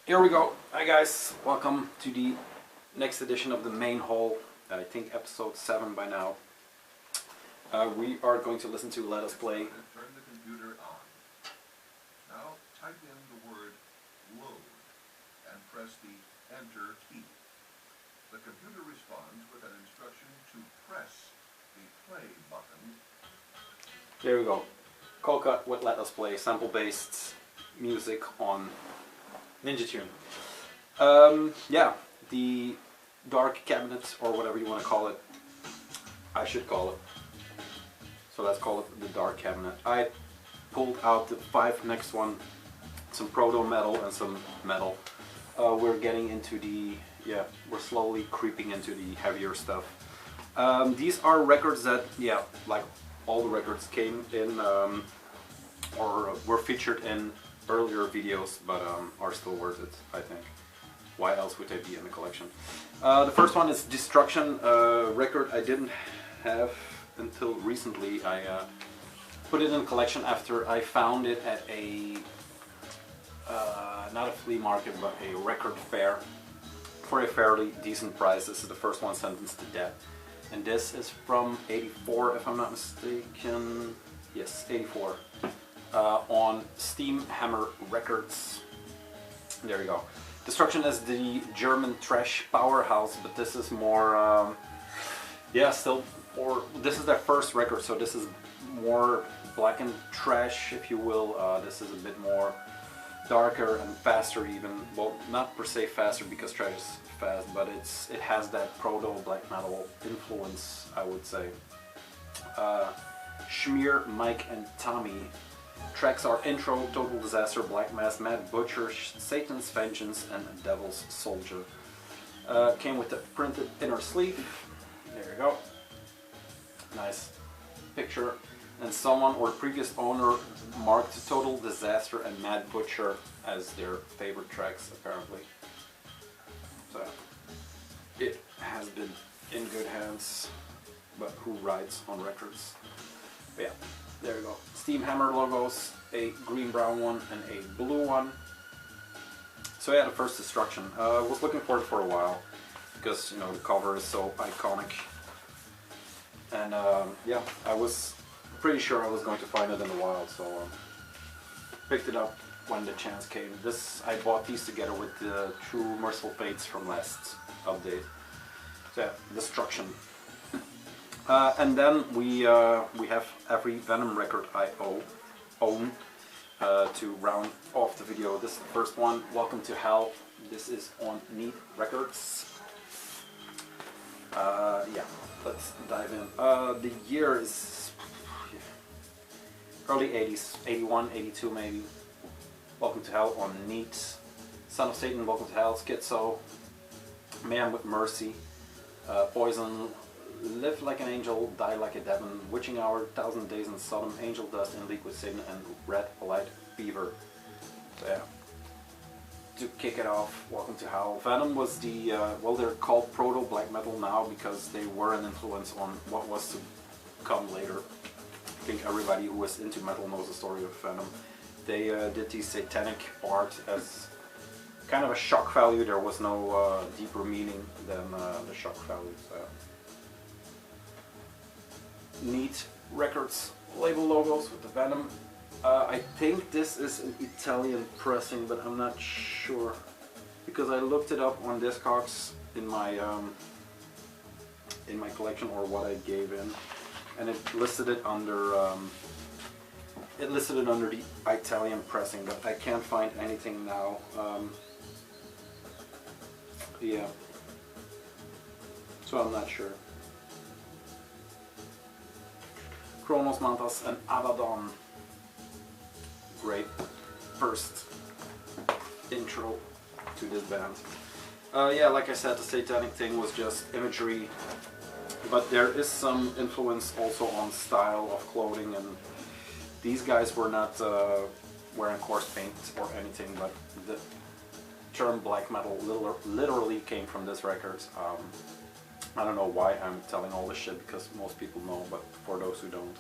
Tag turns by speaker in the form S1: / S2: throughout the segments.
S1: Here we go. Hi guys, welcome to the next edition of the main haul. I think episode 7 by now. We are going to listen to Let Us Play.
S2: Turn the computer on. Now type in the word load and press the enter key. The computer responds with an instruction to press the play button.
S1: There we go. Cold cut with Let Us Play, sample-based music on Ninja Tune. Yeah, the dark cabinet, or whatever you want to call it, I should call it. So let's call it the dark cabinet. I pulled out the 5 next one, some proto metal and some metal. We're getting into the, we're slowly creeping into the heavier stuff. These are records that, like all the records came in, or were featured in earlier videos, but are still worth it, I think. Why else would they be in the collection? The first one is Destruction, a record I didn't have until recently. I put it in the collection after I found it at a, not a flea market, but a record fair for a fairly decent price. This is the first one, Sentenced to Death. And this is from '84, if I'm not mistaken. Yes, '84. On Steam Hammer Records. There you go. Destruction is the German thrash powerhouse, but this is more, still, or this is their first record, so this is more black and trash, if you will. This is a bit more darker and faster even. Well, not per se faster because trash is fast, but it has that proto black metal influence, I would say. Schmier, Mike, and Tommy. Tracks are Intro, Total Disaster, Black Mass, Mad Butcher, Satan's Vengeance, and Devil's Soldier. Came with the printed inner sleeve. There you go. Nice picture. And someone or previous owner marked Total Disaster and Mad Butcher as their favorite tracks, apparently. So it has been in good hands, but who writes on records? But yeah, there you go. Steam Hammer logos, a green-brown one and a blue one. So yeah, the first Destruction. I was looking for it for a while because, you know, the cover is so iconic. And yeah, I was pretty sure I was going to find it in the wild, so picked it up when the chance came. I bought these together with the True Merciful Fates from last update. So yeah, Destruction. And then we have every Venom record I own to round off the video. This is the first one, Welcome to Hell. This is on Neat Records. Yeah, let's dive in. The year is early 80s, 81, 82 maybe. Welcome to Hell on Neat. Son of Satan, Welcome to Hell, Schizo, Man with Mercy, Poison, Live Like an Angel, Die Like a Demon, Witching Hour, 1000 Days in Sodom, Angel Dust, In League with Satan, and Red Light Fever. So yeah, to kick it off, Welcome to Hell. Venom was the, well, they're called Proto Black Metal now because they were an influence on what was to come later. I think everybody who was into metal knows the story of Venom. They did the satanic art as kind of a shock value. There was no deeper meaning than the shock value. So. Neat Records label logos with the Venom. I think this is an Italian pressing, but I'm not sure because I looked it up on Discogs in my collection, or what I gave in, and it listed it under the Italian pressing, but I can't find anything now. Yeah, so I'm not sure. Kronos Mantas and Abaddon. Great first intro to this band. Yeah, like I said, the satanic thing was just imagery, but there is some influence also on style of clothing, and these guys were not wearing coarse paint or anything, but the term black metal literally came from this record. I don't know why I'm telling all this shit, because most people know, but for those who don't.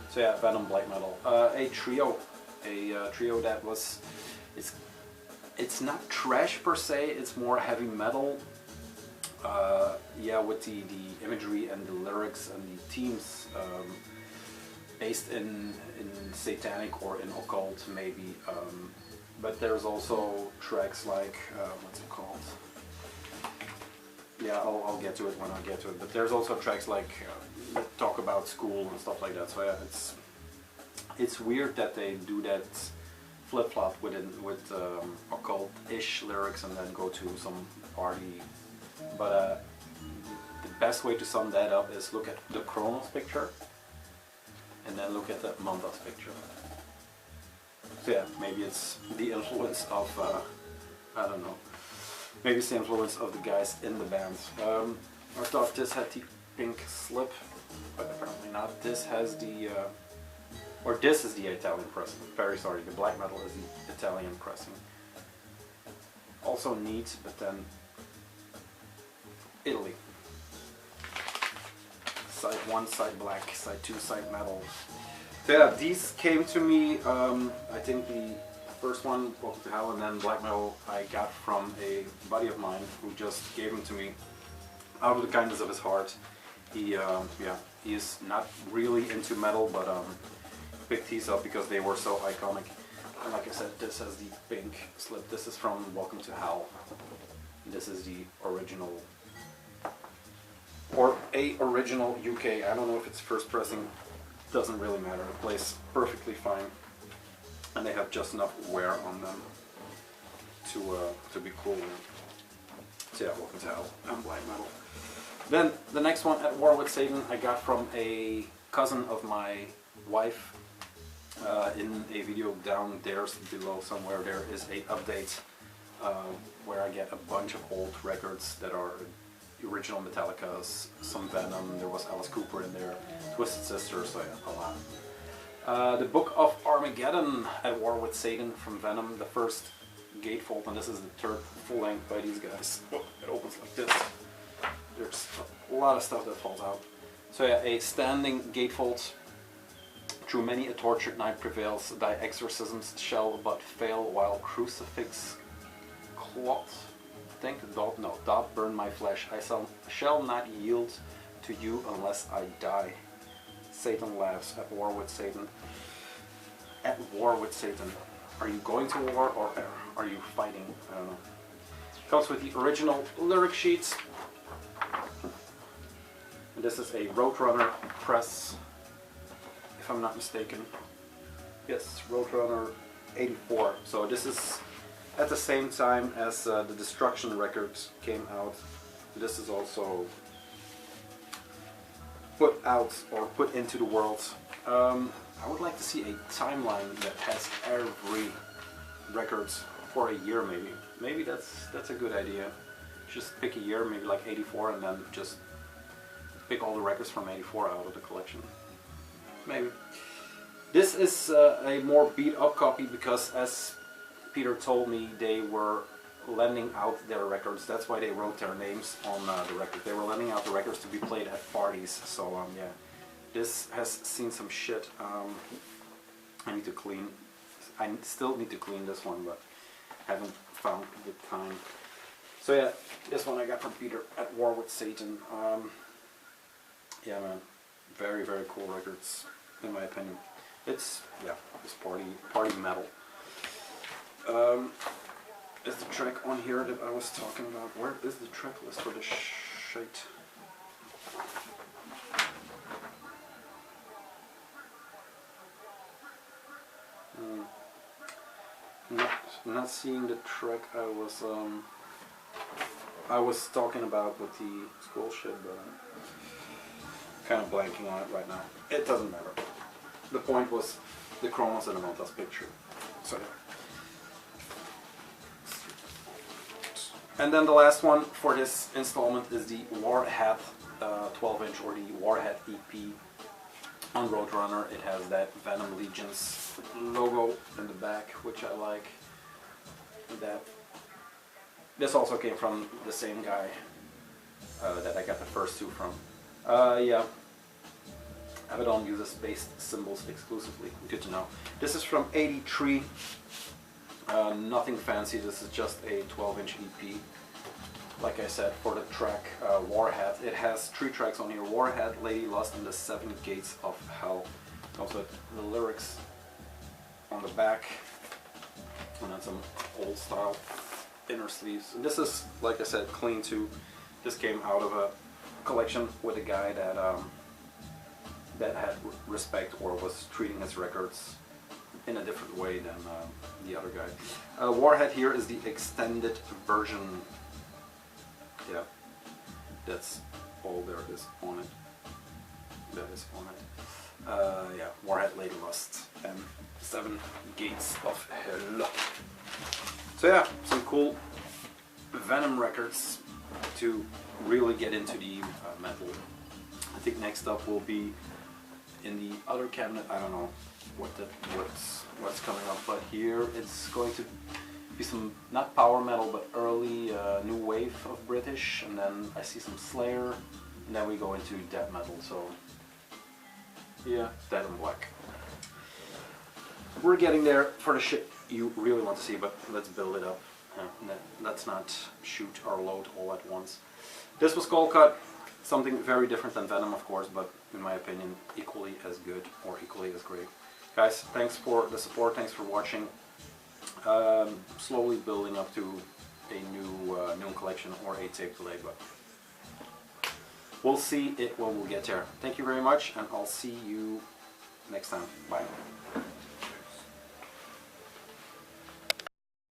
S1: So yeah, Venom Black Metal. A trio that was, it's It's not trash per se, it's more heavy metal. Yeah, with the imagery and the lyrics and the themes based in satanic or in occult maybe. But there's also tracks like, what's it called? Yeah, I'll get to it when I get to it. But there's also tracks like that talk about school and stuff like that. So yeah, it's weird that they do that flip-flop with occult-ish lyrics and then go to some party. But the best way to sum that up is look at the Chronos picture and then look at the Montas picture. So yeah, maybe it's the influence of, I don't know, maybe it's the influence of the guys in the band. I thought this had the pink slip, but apparently not. This has the, or this is the Italian pressing. Very sorry, the black metal is the Italian pressing. Also neat, but then Italy. Side 1, side black, side 2, side metal. So yeah, these came to me, I think the first one, Welcome to Hell, and then black metal I got from a buddy of mine who just gave them to me out of the kindness of his heart. He, yeah, he is not really into metal, but picked these up because they were so iconic. And like I said, this has the pink slip. This is from Welcome to Hell. This is the original, or a original UK. I don't know if it's first pressing. Doesn't really matter. It plays perfectly fine, and they have just enough wear on them to be cool. So yeah, Welcome to Hell and black metal. Then the next one, At War with Satan, I got from a cousin of my wife. In a video down there below somewhere, there is a update where I get a bunch of old records that are the original Metallica's, some Venom, there was Alice Cooper in there, Twisted Sister, so yeah, a lot. The Book of Armageddon, At War with Satan from Venom, the first gatefold, and this is the third full length by these guys. Oh, it opens like this. There's a lot of stuff that falls out. So yeah, a standing gatefold. Through many a tortured night prevails, thy exorcisms shall but fail, while crucifix cloth, doth burn my flesh. I shall not yield to you unless I die. Satan laughs. At war with Satan. At war with Satan. Are you going to war or are you fighting? I don't know. Comes with the original lyric sheets. And this is a Roadrunner press, if I'm not mistaken. Yes, Roadrunner 84. So this is at the same time as the Destruction records came out. This is also put out or put into the world. I would like to see a timeline that has every records for a year maybe. Maybe that's a good idea. Just pick a year, maybe like 84, and then just pick all the records from 84 out of the collection. Maybe. This is a more beat up copy because, as Peter told me, they were lending out their records. That's why they wrote their names on the record. They were lending out the records to be played at parties. So yeah, this has seen some shit. I need to clean. I still need to clean this one, but haven't found the time. So yeah, this one I got from Peter, At War with Satan. Yeah, man, very very cool records, in my opinion. It's, yeah, it's party metal. Is the track on here that I was talking about? Where is the track list for this shite? Not seeing the track I was talking about with the school shit, but I'm kind of blanking on it right now. It doesn't matter. The point was the Chronos and the Montas picture. So yeah. And then the last one for this installment is the Warhead 12-inch or the Warhead EP on Roadrunner. It has that Venom Legions logo in the back, which I like. This also came from the same guy that I got the first two from. Yeah. Abaddon uses based symbols exclusively. Good to know. This is from '83. Nothing fancy, this is just a 12-inch EP. Like I said, for the track Warhead, it has 3 tracks on here: Warhead, Lady Lust, and the 7 Gates of Hell. Also the lyrics on the back, and then some old style inner sleeves. And this is, like I said, clean too. This came out of a collection with a guy that that had respect, or was treating his records in a different way than the other guy. Warhead here is the extended version. Yeah, that's all there is on it. That is on it. Yeah, Warhead, Lady Lust, and 7 Gates of Hell. So yeah, some cool Venom records to really get into the metal. I think next up will be in the other cabinet. I don't know what's coming up, but here it's going to be some, not power metal, but early new wave of British, and then I see some Slayer, and then we go into death metal. So yeah, Dead and Black. We're getting there for the shit you really want to see, but let's build it up. Let's not shoot our load all at once. This was Cold Cut, something very different than Venom, of course, but in my opinion equally as good or equally as great. Guys, thanks for the support, thanks for watching. Slowly building up to a new collection or a tape delay, but we'll see it when we'll get there. Thank you very much, and I'll see you next time. Bye.